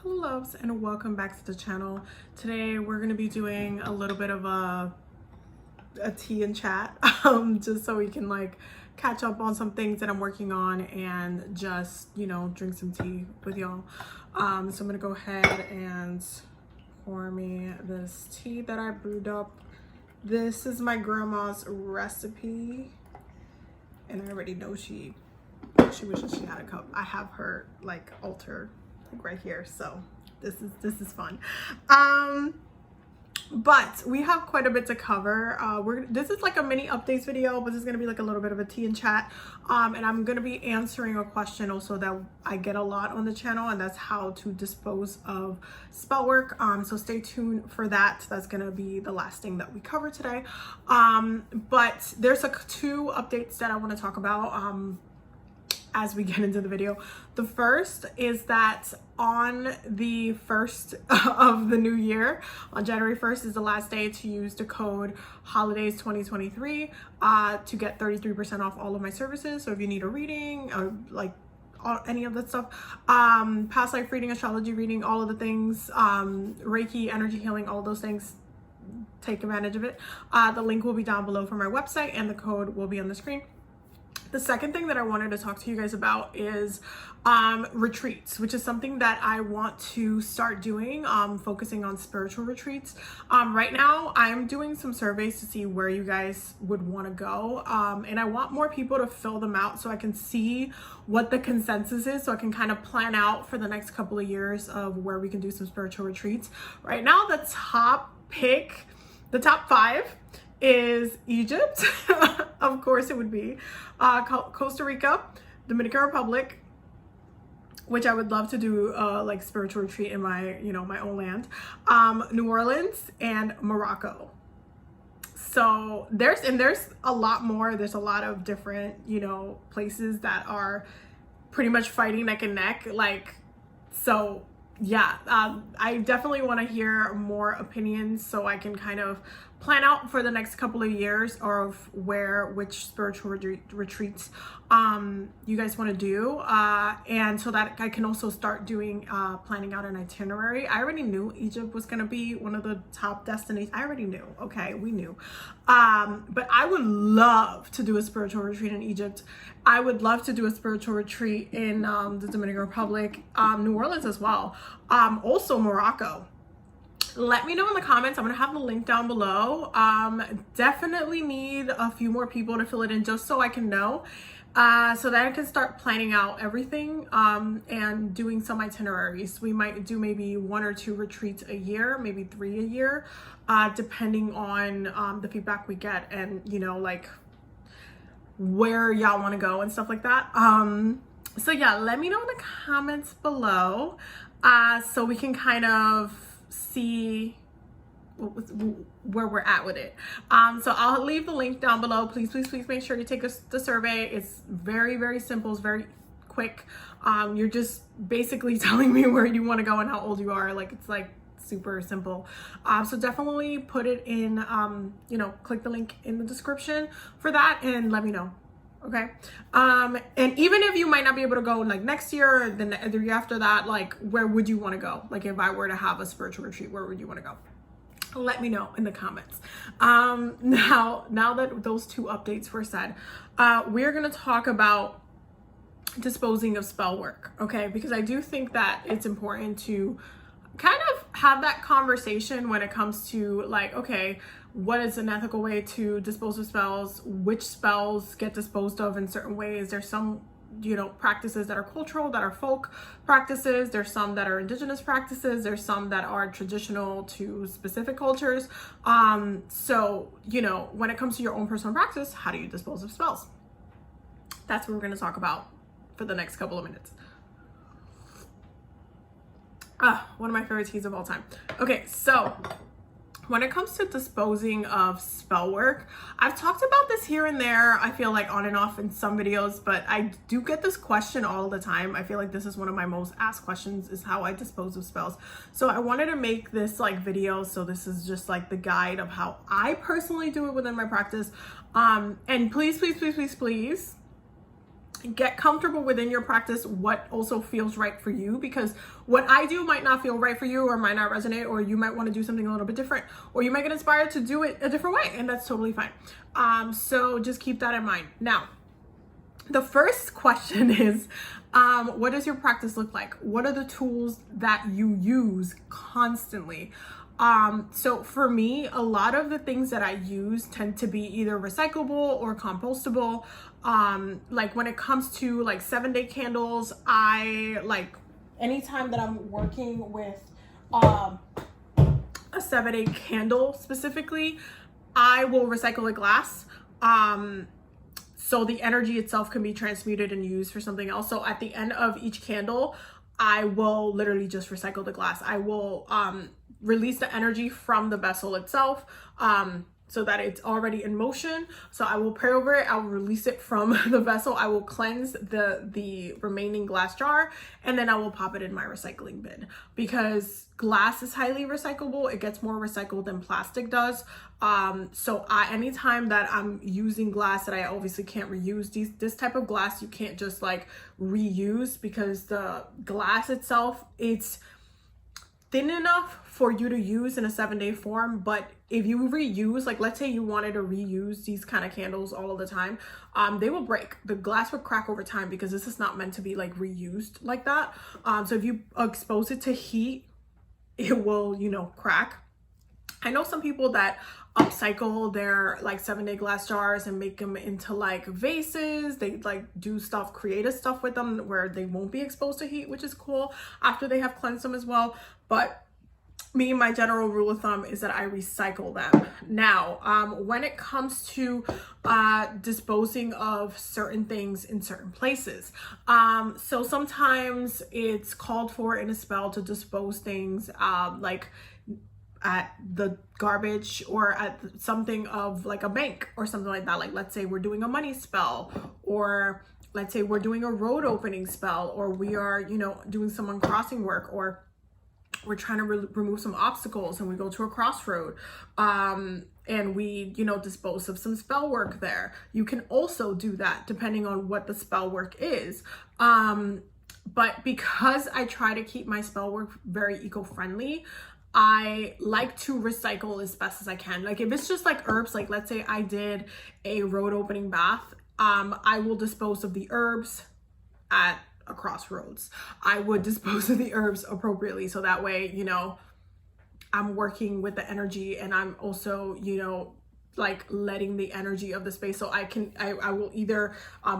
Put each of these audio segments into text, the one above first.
Hello loves, and welcome back to the channel. Today we're going to be doing a little bit of a tea and chat just so we can like catch up on some things that I'm working on and just, you know, drink some tea with y'all. So I'm gonna go ahead and pour me this tea that I brewed up. This is my grandma's recipe and I already know she wishes she had a cup. I have her like altar right here, so this is fun. But we have quite a bit to cover. This is like a mini updates video, but this is gonna be like a little bit of a tea and chat, and I'm gonna be answering a question also that I get a lot on the channel, and that's how to dispose of spell work. So stay tuned for that. That's gonna be the last thing that we cover today. But there's two updates that I want to talk about as we get into the video. The first is that on the 1st of the new year, on January 1st is the last day to use the code holidays 2023 to get 33% off all of my services. So if you need a reading or like any of that stuff, past life reading, astrology reading, all of the things, Reiki, energy healing, all those things, take advantage of it. The link will be down below for my website and the code will be on the screen. The second thing that I wanted to talk to you guys about is retreats, which is something that I want to start doing, focusing on spiritual retreats. Right now, I'm doing some surveys to see where you guys would want to go, and I want more people to fill them out so I can see what the consensus is, so I can kind of plan out for the next couple of years of where we can do some spiritual retreats. Right now, the top 5 is Egypt. Of course it would be Costa Rica, Dominican Republic, which I would love to do like spiritual retreat in my, you know, my own land, New Orleans, and Morocco. So there's a lot more. There's a lot of different, you know, places that are pretty much fighting neck and neck, like, so yeah, I definitely want to hear more opinions so I can kind of plan out for the next couple of years of which spiritual retreats you guys want to do, and so that I can also start doing planning out an itinerary. I already knew Egypt was going to be one of the top destinations. I already knew, okay, we knew, but I would love to do a spiritual retreat in Egypt. I would love to do a spiritual retreat in the Dominican Republic, New Orleans as well, also Morocco. Let me know in the comments. I'm gonna have the link down below. Definitely need a few more people to fill it in just so I can know, so that I can start planning out everything and doing some itineraries. We might do maybe 1 or 2 retreats a year, maybe 3 a year, depending on the feedback we get and, you know, like where y'all want to go and stuff like that. So yeah, let me know in the comments below so we can kind of see where we're at with it. So I'll leave the link down below. Please make sure you take the survey. It's very simple. It's very quick. You're just basically telling me where you want to go and how old you are. Like, it's like super simple. So definitely put it in, you know, click the link in the description for that and let me know. Okay. And even if you might not be able to go like next year or the year after that, like, where would you want to go? Like, if I were to have a spiritual retreat, where would you want to go? Let me know in the comments. Now that those 2 updates were said, we're going to talk about disposing of spell work. Okay. Because I do think that it's important to kind of have that conversation when it comes to like, okay, what is an ethical way to dispose of spells? Which spells get disposed of in certain ways? There's some, you know, practices that are cultural, that are folk practices. There's some that are indigenous practices. There's some that are traditional to specific cultures. So, you know, when it comes to your own personal practice, how do you dispose of spells? That's what we're going to talk about for the next couple of minutes. One of my favorite teas of all time. Okay, so when it comes to disposing of spell work, I've talked about this here and there, I feel like on and off in some videos, but I do get this question all the time. I feel like this is one of my most asked questions, is how I dispose of spells. So I wanted to make this like video, so this is just like the guide of how I personally do it within my practice. And please Get comfortable within your practice what also feels right for you, because what I do might not feel right for you or might not resonate, or you might want to do something a little bit different, or you might get inspired to do it a different way, and that's totally fine. So just keep that in mind. Now, the first question is, what does your practice look like? What are the tools that you use constantly? So for me, a lot of the things that I use tend to be either recyclable or compostable. Like when it comes to like 7-day candles, I like anytime that I'm working with a 7-day candle specifically, I will recycle the glass. So the energy itself can be transmuted and used for something else. So at the end of each candle, I will literally just recycle the glass. I will release the energy from the vessel itself, so that it's already in motion. So I will pray over it, I will release it from the vessel, I will cleanse the remaining glass jar, and then I will pop it in my recycling bin. Because glass is highly recyclable, it gets more recycled than plastic does. So anytime that I'm using glass that I obviously can't reuse, this type of glass you can't just like reuse, because the glass itself, it's thin enough for you to use in a 7-day form, but if you reuse, like let's say you wanted to reuse these kind of candles all of the time, they will break. The glass will crack over time, because this is not meant to be like reused like that. So if you expose it to heat, it will, crack. I know some people that upcycle their like 7-day glass jars and make them into like vases. They like do stuff, creative stuff with them where they won't be exposed to heat, which is cool, after they have cleansed them as well. But me, my general rule of thumb is that I recycle them. Now, when it comes to disposing of certain things in certain places, so sometimes it's called for in a spell to dispose things like at the garbage, or at something of like a bank or something like that. Like let's say we're doing a money spell, or let's say we're doing a road opening spell, or we are, doing some uncrossing work, or we're trying to remove some obstacles and we go to a crossroad, and we, dispose of some spell work there. You can also do that depending on what the spell work is. But because I try to keep my spell work very eco-friendly, I like to recycle as best as I can. Like if it's just like herbs, like let's say I did a road opening bath, I will dispose of the herbs at a crossroads. I would dispose of the herbs appropriately, so that way, I'm working with the energy, and I'm also, like letting the energy of the space. So I will either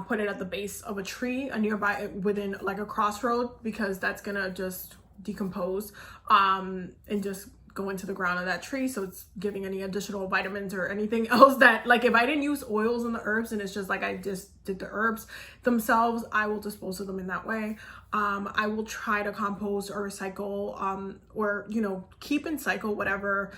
put it at the base of a tree, a nearby, within like a crossroad, because that's gonna just decompose and just go into the ground of that tree, so it's giving any additional vitamins or anything else that, like if I didn't use oils in the herbs and it's just like I just did the herbs themselves, I will dispose of them in that way. I will try to compost or recycle, or keep in cycle whatever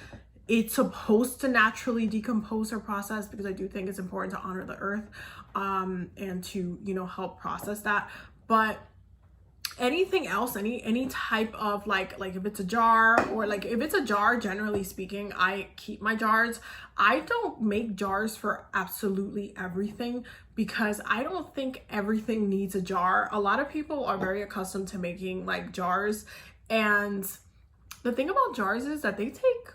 it's supposed to naturally decompose or process, because I do think it's important to honor the earth, and to help process that. But anything else, any type of like if it's a jar, or like if it's a jar, generally speaking, I keep my jars. I don't make jars for absolutely everything, because I don't think everything needs a jar. A lot of people are very accustomed to making like jars, and the thing about jars is that they take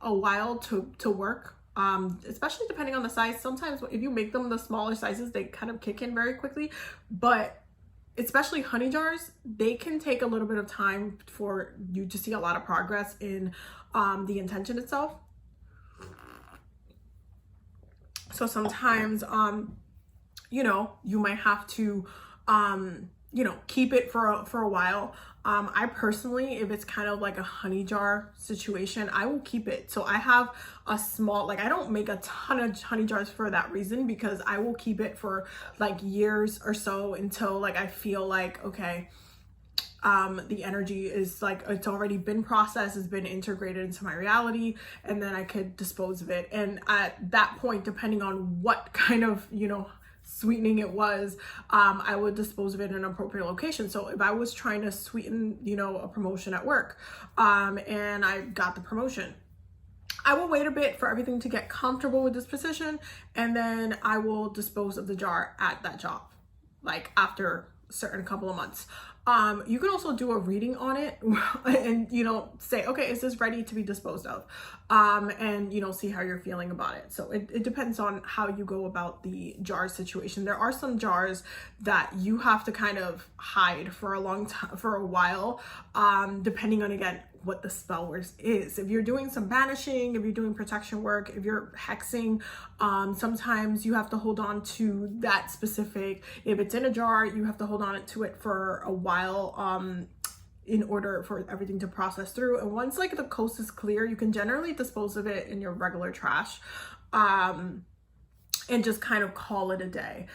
a while to work, especially depending on the size. Sometimes if you make them the smaller sizes, they kind of kick in very quickly, but especially honey jars, they can take a little bit of time for you to see a lot of progress in the intention itself. So sometimes, you might have to, keep it for a while. I personally, if it's kind of like a honey jar situation, I will keep it. So I have a small, like I don't make a ton of honey jars for that reason, because I will keep it for like years or so, until like I feel like, okay, the energy is like, it's already been processed, it's been integrated into my reality, and then I could dispose of it. And at that point, depending on what kind of, sweetening it was, I would dispose of it in an appropriate location. So if I was trying to sweeten, a promotion at work, and I got the promotion, I will wait a bit for everything to get comfortable with this position, and then I will dispose of the jar at that job. like after a certain couple of months. You can also do a reading on it and, you know, say, okay, is this ready to be disposed of? And, you know, see how you're feeling about it. So it depends on how you go about the jar situation. There are some jars that you have to kind of hide for a long time, for a while, depending on, again, what the spell word is. If you're doing some banishing, if you're doing protection work, if you're hexing, sometimes you have to hold on to that specific, if it's in a jar, you have to hold on to it for a while, in order for everything to process through. And once like the coast is clear, you can generally dispose of it in your regular trash, and just kind of call it a day.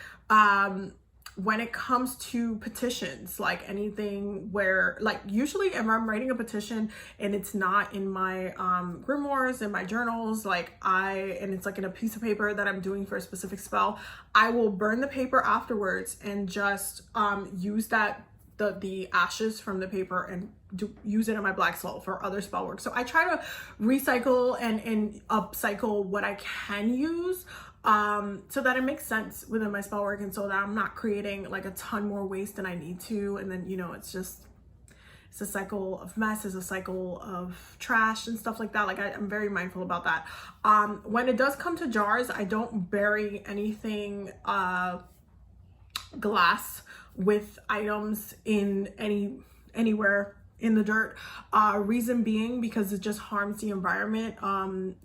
When it comes to petitions, like anything where, like, usually if I'm writing a petition and it's not in my grimoires, in my journals, like and it's like in a piece of paper that I'm doing for a specific spell, I will burn the paper afterwards and just use the ashes from the paper and use it in my black salt for other spell work. So I try to recycle and upcycle what I can use, so that it makes sense within my spell work, and so that I'm not creating like a ton more waste than I need to. And then, you know, it's a cycle of mess, it's a cycle of trash and stuff like that. Like I'm very mindful about that. When it does come to jars, I don't bury anything glass with items in anywhere in the dirt. Reason being because it just harms the environment.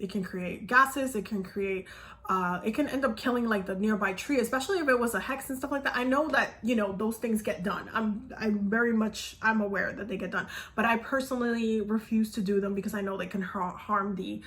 It can create gases, it can create it can end up killing like the nearby tree, especially if it was a hex and stuff like that. I know that, you know, those things get done. I'm aware that they get done, but I personally refuse to do them because I know they can harm the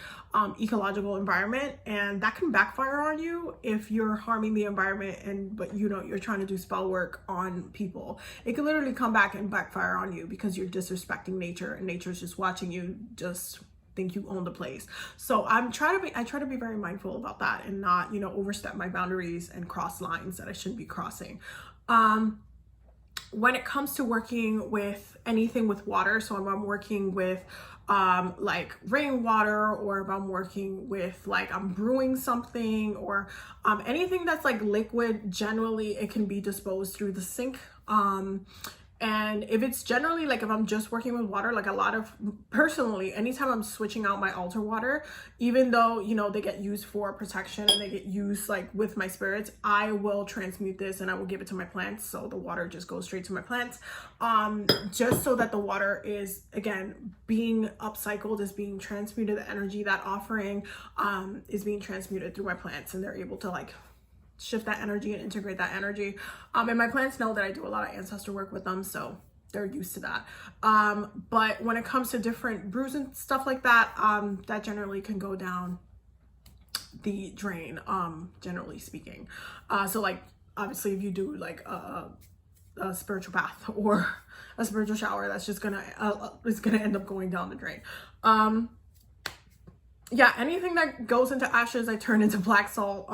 ecological environment, and that can backfire on you if you're harming the environment but you know you're trying to do spell work on people. It can literally come back and backfire on you because you're disrespecting nature, and nature's just watching you just think you own the place. So I try to be very mindful about that and not, you know, overstep my boundaries and cross lines that I shouldn't be crossing. When it comes to working with anything with water, so if I'm working with like rainwater, or if I'm working with like I'm brewing something, or anything that's like liquid, generally it can be disposed through the sink. And if it's generally like if I'm just working with water, like personally, anytime I'm switching out my altar water, even though, you know, they get used for protection and they get used like with my spirits, I will transmute this and I will give it to my plants. So the water just goes straight to my plants, just so that the water is, again, being upcycled, is being transmuted. The energy, that offering is being transmuted through my plants, and they're able to like shift that energy and integrate that energy. And my plants know that I do a lot of ancestor work with them, so they're used to that. But when it comes to different brews and stuff like that, that generally can go down the drain, generally speaking. So like obviously if you do like a spiritual bath or a spiritual shower, that's just gonna it's gonna end up going down the drain. Yeah, anything that goes into ashes I turn into black salt,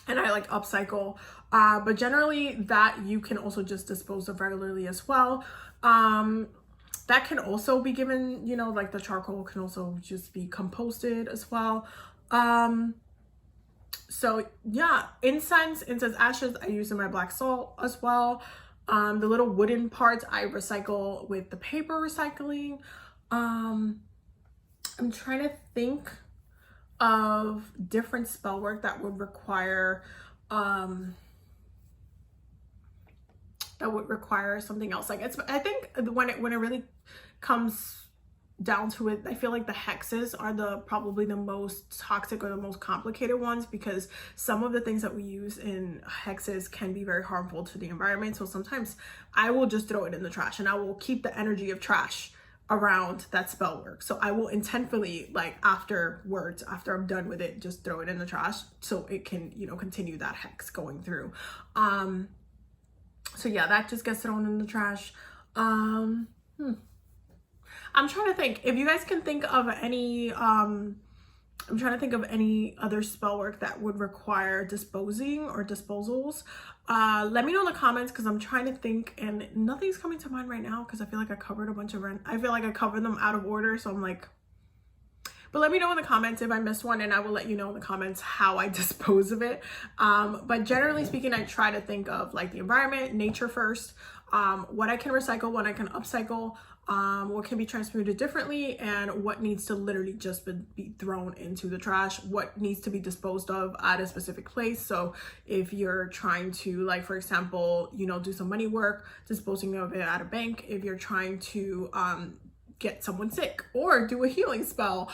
and I like upcycle, but generally that you can also just dispose of regularly as well. That can also be given, you know, like the charcoal can also just be composted as well. So yeah, incense ashes I use in my black salt as well. The little wooden parts I recycle with the paper recycling. I'm trying to think of different spell work that would require something else. Like I think when it really comes down to it, I feel like the hexes are probably the most toxic or the most complicated ones, because some of the things that we use in hexes can be very harmful to the environment. So sometimes I will just throw it in the trash, and I will keep the energy of trash around that spell work. So I will intentionally, like afterwards, after I'm done with it, just throw it in the trash so it can, you know, continue that hex going through. So yeah, that just gets thrown in the trash. I'm trying to think if you guys can think of any I'm trying to think of any other spell work that would require disposing or disposals. Let me know in the comments, because I'm trying to think and nothing's coming to mind right now, because I feel like I covered a bunch of I feel like I covered them out of order. So I'm like, But let me know in the comments if I missed one, and I will let you know in the comments how I dispose of it. But generally speaking, I try to think of like the environment, nature first, what I can recycle, what I can upcycle, what can be transmuted differently, and what needs to literally just be thrown into the trash, what needs to be disposed of at a specific place. So if you're trying to, like, for example, you know, do some money work, disposing of it at a bank. If you're trying to get someone sick or do a healing spell,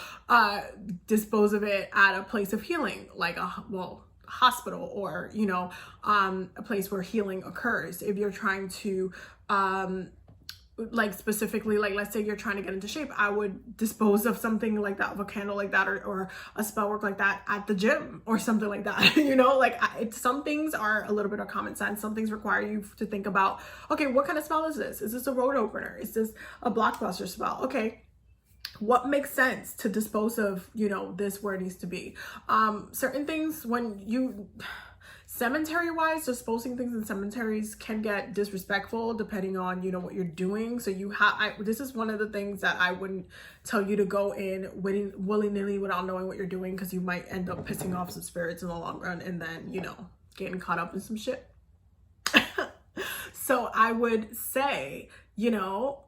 dispose of it at a place of healing, like a hospital, or, you know, a place where healing occurs. If you're trying to like specifically, like, let's say you're trying to get into shape, I would dispose of something like that, of a candle like that, or a spell work like that at the gym or something like that. You know, like, some things are a little bit of common sense. Some things require you to think about, okay, what kind of spell is this? Is this a road opener? Is this a blockbuster spell? Okay, what makes sense to dispose of, you know, this where it needs to be. Certain things, when you cemetery wise, disposing things in cemeteries can get disrespectful depending on, you know, what you're doing. So you have, this is one of the things that I wouldn't tell you to go in willy-nilly without knowing what you're doing, because you might end up pissing off some spirits in the long run, and then, you know, getting caught up in some shit. So I would say, you know,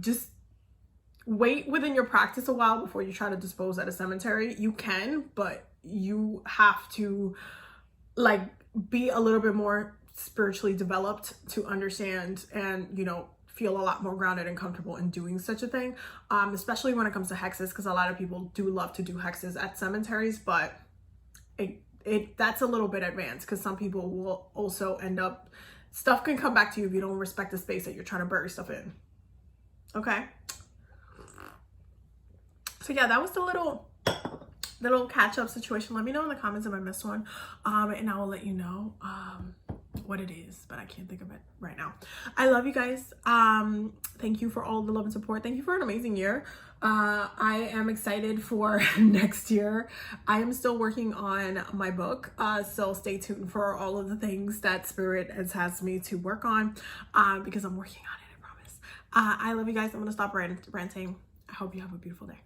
just wait within your practice a while before you try to dispose at a cemetery. You can, but you have to, like, be a little bit more spiritually developed to understand and, you know, feel a lot more grounded and comfortable in doing such a thing, especially when it comes to hexes, because a lot of people do love to do hexes at cemeteries, but that's a little bit advanced, because some people will also end up, stuff can come back to you if you don't respect the space that you're trying to bury stuff in. Okay, so yeah, that was the little catch-up situation. Let me know in the comments if I missed one, and I will let you know what it is, but I can't think of it right now. I love you guys. Thank you for all the love and support. Thank you for an amazing year. I am excited for next year. I am still working on my book, so stay tuned for all of the things that Spirit has me to work on, because I'm working on it, I promise. I love you guys. I'm gonna stop ranting. I hope you have a beautiful day.